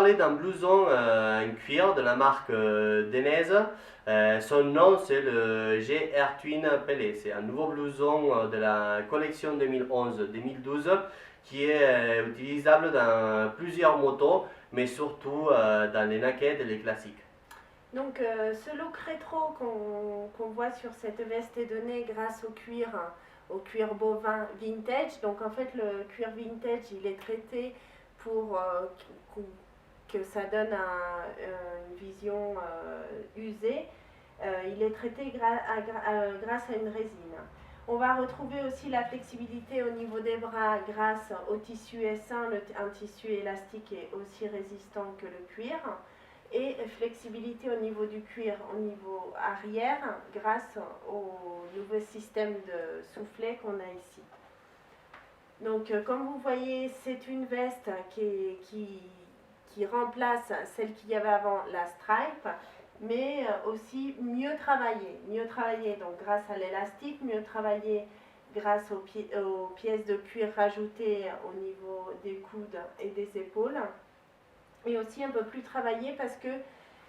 parler d'un blouson en cuir de la marque Denez. Son nom c'est le GR Twin Pelé. C'est un nouveau blouson de la collection 2011-2012 qui est utilisable dans plusieurs motos, mais surtout dans les naked et les classiques. Donc ce look rétro qu'on voit sur cette veste est donné grâce au cuir bovin vintage. Donc en fait le cuir vintage il est traité pour que ça donne une vision usée. Il est traité grâce à une résine. On va retrouver aussi la flexibilité au niveau des bras grâce au tissu S1, un tissu élastique et aussi résistant que le cuir. Et flexibilité au niveau du cuir, au niveau arrière, grâce au nouveau système de soufflet qu'on a ici. Donc comme vous voyez, c'est une veste qui remplace celle qu'il y avait avant, la stripe, mais aussi mieux travaillée donc grâce à l'élastique, mieux travaillée grâce aux pièces de cuir rajoutées au niveau des coudes et des épaules, et aussi un peu plus travaillée parce que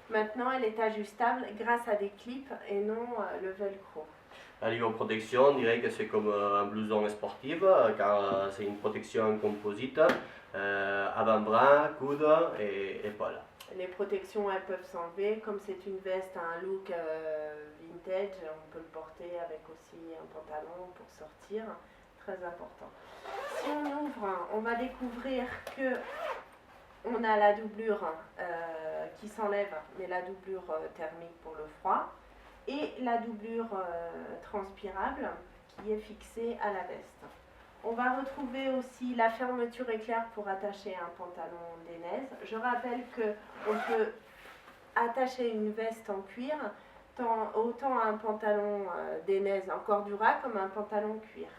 maintenant elle est ajustable grâce à des clips et non le velcro. À niveau protection, on dirait que c'est comme un blouson sportif car c'est une protection en composite, avant-bras, coude et épaules. Les protections elles peuvent s'enlever, comme c'est une veste à un look vintage, on peut le porter avec aussi un pantalon pour sortir, très important. Si on ouvre, on va découvrir que on a la doublure qui s'enlève, mais la doublure thermique pour le froid, et la doublure transpirable qui est fixée à la veste. On va retrouver aussi la fermeture éclair pour attacher un pantalon Denez. Je rappelle qu'on peut attacher une veste en cuir autant à un pantalon Denez en Cordura comme un pantalon cuir.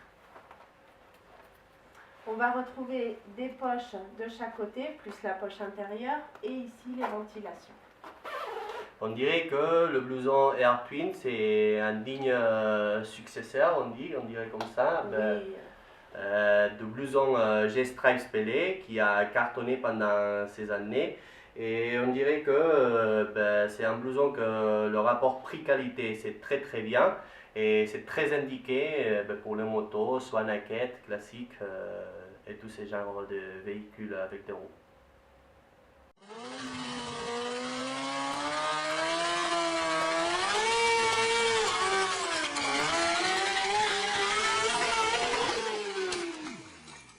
On va retrouver des poches de chaque côté, plus la poche intérieure, et ici les ventilations. On dirait que le blouson Air Twin c'est un digne successeur, on dirait comme ça, Oui. de blouson G-Stripes Pelé qui a cartonné pendant ces années. Et on dirait que c'est un blouson que le rapport prix-qualité c'est très très bien et c'est très indiqué pour les motos, soit naked, classique et tous ces genres de véhicules avec des roues.